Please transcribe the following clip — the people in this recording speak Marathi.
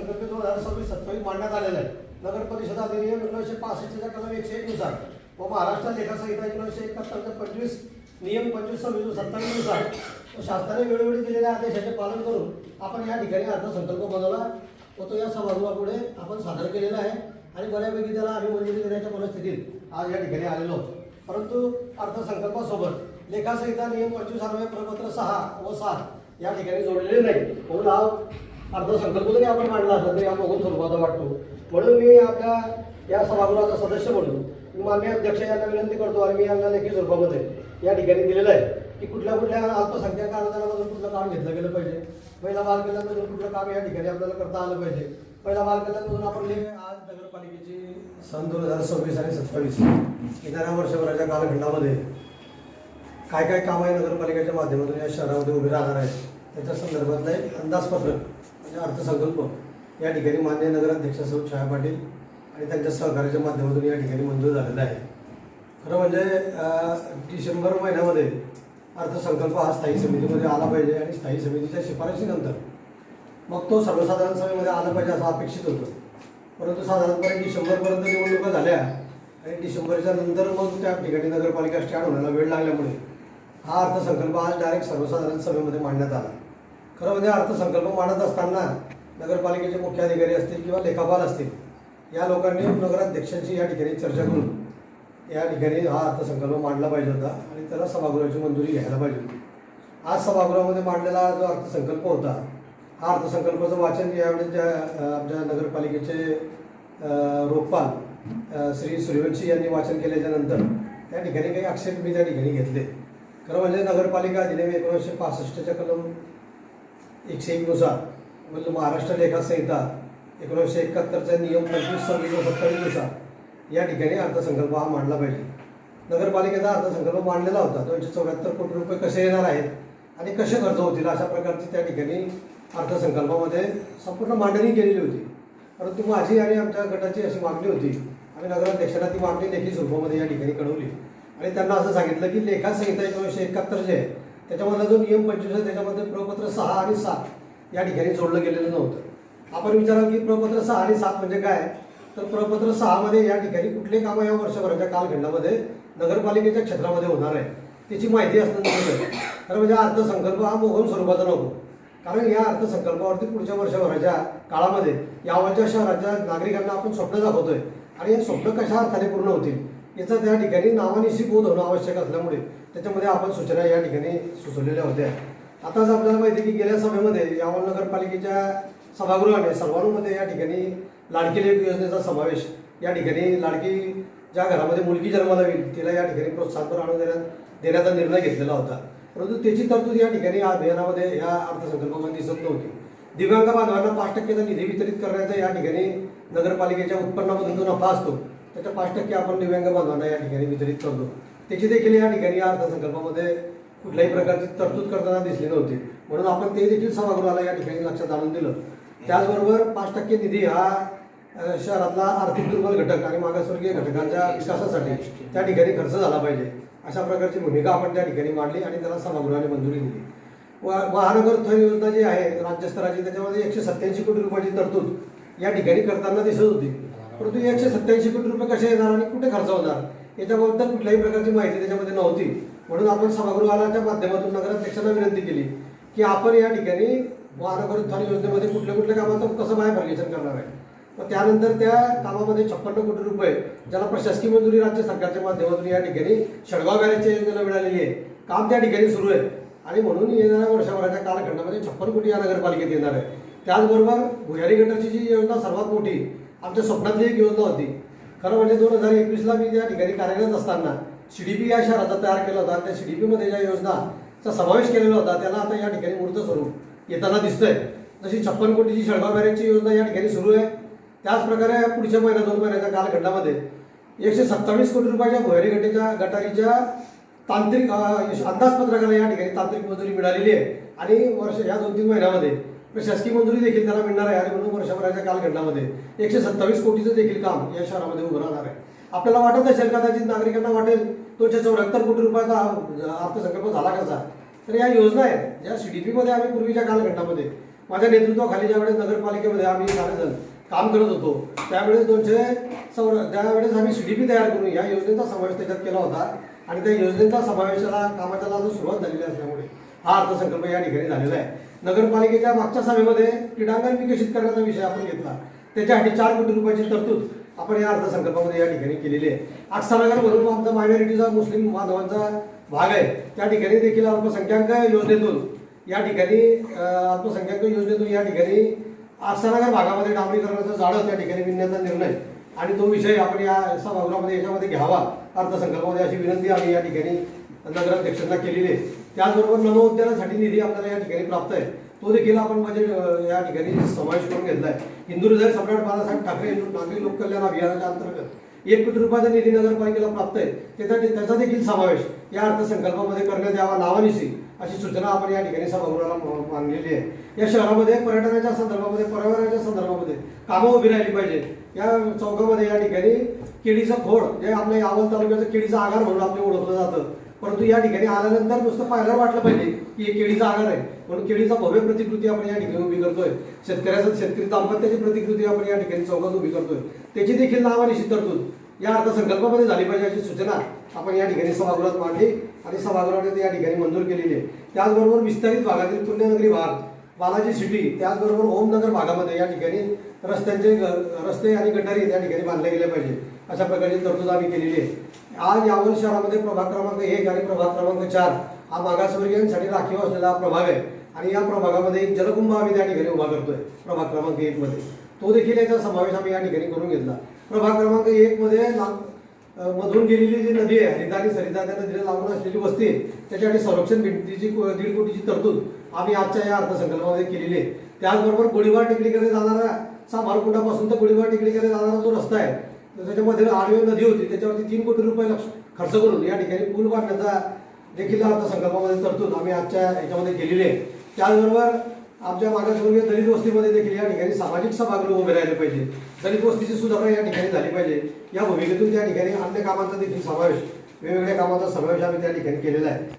अर्थसंकल्प 2026-27 मांडण्यात आलेला आहे. नगर परिषद अधिनियम 1965 कलम 101 नुसार व महाराष्ट्र लेखा संहिता 1971 25 नियम 25-26-27 नुसार शासनाने वेळोवेळी दिलेल्या आदेशाचे पालन करून आपण या ठिकाणी अर्थसंकल्प बनवला व तो या सभागृहापुढे आपण सादर केलेला आहे आणि बऱ्यापैकी त्याला आम्ही मंजुरी देण्याच्या परिस्थितीत आज या ठिकाणी आलेलो आहोत. परंतु अर्थसंकल्पासोबत लेखा संहिता नियम 25 प्रपत्र 6 व 7 या ठिकाणी जोडलेले नाही. म्हणून हा अर्थसंकल्प जरी आपण मांडला असला तरी हा बघून स्वरूपाचा वाटतो. म्हणून मी आपल्या या सभागृहाचा सदस्य म्हणून मी माननीय अध्यक्ष यांना विनंती करतो आणि मी यांना लेखी स्वरूपामध्ये या ठिकाणी दिलेलं आहे की कुठल्या अल्पसंख्याक अनुदानामधून कुठलं काम घेतलं गेलं पाहिजे, पहिला बाल कल्याणमधून कुठलं काम या ठिकाणी आपल्याला करता आलं पाहिजे. पहिला बाल कल्याणमधून आपण आज नगरपालिकेची सन 2026 आणि 27 येणाऱ्या वर्षभराच्या कालखंडामध्ये काय काय काम आहे नगरपालिकेच्या माध्यमातून या शहरामध्ये उभे राहणार आहेत त्याच्या संदर्भातलं एक अंदाजपत्रक म्हणजे अर्थसंकल्प या ठिकाणी माननीय नगराध्यक्ष सौ छाया पाटील आणि त्यांच्या सहकार्याच्या माध्यमातून या ठिकाणी मंजूर झालेला आहे. खरं म्हणजे डिसेंबर महिन्यामध्ये अर्थसंकल्प हा स्थायी समितीमध्ये आला पाहिजे आणि स्थायी समितीच्या शिफारशीनंतर मग तो सर्वसाधारण सभेमध्ये आला पाहिजे असं अपेक्षित होतं. परंतु साधारणपणे डिसेंबरपर्यंत निवडणुका झाल्या आणि डिसेंबरच्या नंतर मग त्या ठिकाणी नगरपालिका स्टँड होण्याला वेळ लागल्यामुळे हा अर्थसंकल्प आज डायरेक्ट सर्वसाधारण सभेमध्ये मांडण्यात आला. खरं म्हणजे अर्थसंकल्प मांडत असताना नगरपालिकेचे मुख्य अधिकारी असतील किंवा लेखापाल असतील या लोकांनी नगराध्यक्षांशी या ठिकाणी चर्चा करून या ठिकाणी हा अर्थसंकल्प मांडला पाहिजे होता आणि त्याला सभागृहाची मंजुरी घ्यायला पाहिजे होती. आज सभागृहामध्ये मांडलेला जो अर्थसंकल्प होता हा अर्थसंकल्पाचं वाचन यावेळी आमच्या नगरपालिकेचे रोखपाल श्री सूर्यवंशी यांनी वाचन केल्याच्या नंतर त्या ठिकाणी काही आक्षेप मी त्या ठिकाणी घेतले. खरं म्हणजे नगरपालिका अधिनियम 1965 कलम 101 नुसार म्हणजे महाराष्ट्र लेखा संहिता 1971 नियम 25-26-27 नुसार या ठिकाणी अर्थसंकल्प हा मांडला पाहिजे. नगरपालिकेचा अर्थसंकल्प मांडलेला होता. 274 कोटी रुपये कसे येणार आहेत आणि कसे खर्च होतील अशा प्रकारची त्या ठिकाणी अर्थसंकल्पामध्ये संपूर्ण मांडणी केलेली होती. परंतु माझी आणि आमच्या गटाची अशी मागणी होती. आम्ही नगराध्यक्षांना ती मागणी लेखी स्वरूपामध्ये या ठिकाणी कळवली आणि त्यांना असं सांगितलं की लेखा संहिता 1971 जे आहे त्याच्यामधला जो नियम 25 आहे त्याच्यामध्ये प्रपत्र 6 आणि 7 या ठिकाणी जोडलं गेलेलं नव्हतं. आपण विचाराल की प्रपत्र 6 आणि 7 म्हणजे काय, तर प्रपत्र 6 मध्ये या ठिकाणी कुठले कामं या वर्षभराच्या कालखंडामध्ये नगरपालिकेच्या क्षेत्रामध्ये होणार आहे त्याची माहिती असणं गरजेचं आहे. तर म्हणजे अर्थसंकल्प हा मोहन स्वरूपाचा नको, कारण या अर्थसंकल्पावरती पुढच्या वर्षभराच्या काळामध्ये यावरच्या शहराच्या नागरिकांना आपण स्वप्न दाखवतोय आणि हे स्वप्न कशा अर्थाने पूर्ण होतील याचा त्या ठिकाणी नावानिशी बोध होणं आवश्यक असल्यामुळे त्याच्यामध्ये आपण सूचना या ठिकाणी सुचवलेल्या होत्या. आताच आपल्याला माहिती की गेल्या सभेमध्ये यावल नगरपालिकेच्या सभागृहाने सर्वानुमते या ठिकाणी लाडकी लेक योजनेचा समावेश या ठिकाणी लाडकी ज्या घरामध्ये मुलगी जन्माला येईल तिला या ठिकाणी प्रोत्साहन आणून देण्याचा निर्णय घेतलेला होता. परंतु त्याची तरतूद या ठिकाणी अभियानामध्ये या अर्थसंकल्पामध्ये दिसत नव्हती. दिव्यांग बांधवांना 5% निधी वितरित करण्याचा या ठिकाणी नगरपालिकेच्या उत्पन्नामधून जो नफा असतो त्याच्या 5% आपण दिव्यांग बांधवांना या ठिकाणी वितरित करतो. त्याची देखील या ठिकाणी या अर्थसंकल्पामध्ये कुठल्याही प्रकारची तरतूद करताना दिसली नव्हती. म्हणून आपण ते देखील सभागृहाला या ठिकाणी लक्षात आणून दिलं. त्याचबरोबर 5% निधी हा शहरातला आर्थिक दुर्बल घटक आणि मागासवर्गीय घटकांच्या विकासासाठी त्या ठिकाणी खर्च झाला पाहिजे अशा प्रकारची भूमिका आपण त्या ठिकाणी मांडली आणि त्याला सभागृहाने मंजुरी दिली. महानगर थर योजना जी आहे राज्यस्तराची त्याच्यामध्ये 187 कोटी रुपयाची तरतूद या ठिकाणी करताना दिसत होती. परंतु 187 कोटी रुपये कसे येणार आणि कुठे खर्च होणार याच्याबद्दल कुठल्याही प्रकारची माहिती त्याच्यामध्ये नव्हती. म्हणून आपण सभागृहाच्या माध्यमातून नगराध्यक्षांना विनंती केली की आपण या ठिकाणी महानगर उत्थान योजनेमध्ये कुठल्या कुठल्या कामाचं कसं बायफर्गेशन करणार आहे. मग त्यानंतर त्या कामामध्ये 56 कोटी रुपये ज्याला प्रशासकीय मंजुरी राज्य सरकारच्या माध्यमातून या ठिकाणी शेडगाव बॅरेजच्या योजनेला मिळालेली आहे. काम त्या ठिकाणी सुरू आहे आणि म्हणून येणाऱ्या वर्षभराच्या कालखंडामध्ये 56 कोटी या नगरपालिकेत येणार आहे. त्याचबरोबर भुयारी गटाची जी योजना सर्वात मोठी आमच्या स्वप्नातली एक योजना होती. खरं म्हणजे 2021ला मी त्या ठिकाणी कार्यरत असताना CDP या शहराचा तयार केला होता. त्या CDPमध्ये ज्या योजनाचा समावेश केलेला होता त्याला आता या ठिकाणी मूर्त स्वरूप येताना दिसतंय. जशी 56 कोटीची शेडगाव बॅरेजची योजना या ठिकाणी सुरू आहे, त्याच प्रकारे पुढच्या 2 महिन्याच्या कालखंडामध्ये 127 कोटी रुपयाच्या भुयारी गटारीच्या तांत्रिक अंदाजपत्रकाला या ठिकाणी तांत्रिक मंजुरी मिळालेली आहे आणि या 2-3 महिन्यामध्ये प्रशासकीय मंजुरी देखील त्याला मिळणार आहे आणि म्हणून वर्षभराच्या कालखंडामध्ये 127 कोटीचं देखील काम या शहरामध्ये उभं राहणार आहे. आपल्याला वाटत असेल कदाचित नागरिकांना वाटेल 274 कोटी रुपयाचा अर्थसंकल्प झाला कसा, तर या योजना आहेत ज्या CDPमध्ये आम्ही पूर्वीच्या कालखंडामध्ये माझ्या नेतृत्वाखाली ज्यावेळेस नगरपालिकेमध्ये आम्ही सारेजण काम करत होतो त्यावेळेस त्यावेळेस आम्ही CDP तयार करून या योजनेचा समावेश त्याच्यात केला होता आणि त्या योजनेचा समावेशाला कामाला अजून सुरुवात झालेली असल्यामुळे हा अर्थसंकल्प या ठिकाणी झालेला आहे. नगरपालिकेच्या मागच्या सभेमध्ये क्रीडांगण विकसित करण्याचा विषय आपण घेतला, त्याच्यासाठी 4 कोटी रुपयाची तरतूद आपण या अर्थसंकल्पामध्ये या ठिकाणी केलेली आहे. आक्षानगर बरोबर आमचा मायनॉरिटीचा मुस्लिम बांधवांचा भाग आहे, त्या ठिकाणी देखील अल्पसंख्याक योजनेतून या ठिकाणी आक्षानगर भागामध्ये डांबरीकरणाचं जाळं त्या ठिकाणी विणण्याचा निर्णय आणि तो विषय आपण या सभागृहामध्ये याच्यामध्ये घ्यावा अर्थसंकल्पामध्ये अशी विनंती आम्ही या ठिकाणी नगराध्यक्षांना केलेली आहे. त्याचबरोबर नमो उद्यानासाठी निधी आपल्याला या ठिकाणी प्राप्त आहे, तो देखील आपण बजेट या ठिकाणी समावेश करून घेतला आहे. हिंदू हृदय सम्राट बाळासाहेब ठाकरे नागरी लोककल्याण अभियानाच्या अंतर्गत 1 कोटी रुपयाचा निधी नगरपालिकेला प्राप्त आहे, त्याचा देखील समावेश या अर्थसंकल्पामध्ये करण्यात यावा नावानिशी अशी सूचना आपण या ठिकाणी सभागृहाला मांडलेली आहे. या शहरामध्ये पर्यटनाच्या संदर्भामध्ये पर्यावरणाच्या संदर्भामध्ये कामं उभी राहिली पाहिजे. या चौकामध्ये या ठिकाणी केळीचं खोड जे आपल्या यावल तालुक्याचं केळीचं आगार म्हणून आपले ओळखलं जातं, परंतु या ठिकाणी आल्यानंतर नुसतं पाहायला वाटलं पाहिजे की हे केळीचा आगार आहे, म्हणून केळीचा भव्य प्रतिकृती आपण या ठिकाणी उभी करतोय. शेतकरी दाम्पत्याची प्रतिकृती आपण या ठिकाणी चौकात उभी करतोय, त्याची देखील नावानिशी तरतूद या अर्थसंकल्पामध्ये झाली पाहिजे अशी सूचना आपण या ठिकाणी सभागृहात मांडली आणि सभागृहाने या ठिकाणी मंजूर केलेली आहे. त्याचबरोबर विस्तारित भागातील पुण्यनगरी भाग, बालाजी सिटी, त्याचबरोबर ओमनगर भागामध्ये या ठिकाणी रस्ते आणि गटारी त्या ठिकाणी बांधले गेले पाहिजे अशा प्रकारची तरतूद आम्ही केलेली आहे. आज यावल शहरामध्ये प्रभाग क्रमांक 1 आणि प्रभाग क्रमांक 4 हा मागासवर्गीयांसाठी राखीव असलेला प्रभाग आहे आणि या प्रभागामध्ये एक जलकुंभ आम्ही त्या ठिकाणी उभा करतोय. प्रभाग क्रमांक 1 मध्ये तो देखील याचा समावेश आम्ही या ठिकाणी करून घेतला. प्रभाग क्रमांक 1 मध्ये मधून गेलेली जी नदी आहे हरिता आणि सरिता, त्या नदीला लागून असलेली वस्ती आहे, त्याच्यासाठी संरक्षण भिंतीची 1.5 कोटीची तरतूद आम्ही आजच्या या अर्थसंकल्पामध्ये केलेली आहे. त्याचबरोबर गोळीबार टेकडीकडे जाणारा सामारकुंडापासून तर गोळीबार टेकडीकडे जाणारा जो रस्ता आहे त्याच्यामध्ये आडवे नदी होती, त्याच्यावरती 3 कोटी रुपये खर्च करून या ठिकाणी पूल बांधण्याचा देखील अर्थसंकल्पामध्ये तरतूद आम्ही आजच्या याच्यामध्ये केलेली आहे. त्याचबरोबर आमच्या मागासवर्गीय दलित वस्तीमध्ये देखील या ठिकाणी सामाजिक सभागृह उभे राहिले पाहिजे, दलित वस्तीची सुधारणा या ठिकाणी झाली पाहिजे. या भूमिकेतून त्या ठिकाणी अन्य कामांचा देखील समावेश, वेगवेगळ्या कामांचा समावेश आम्ही त्या ठिकाणी केलेला आहे.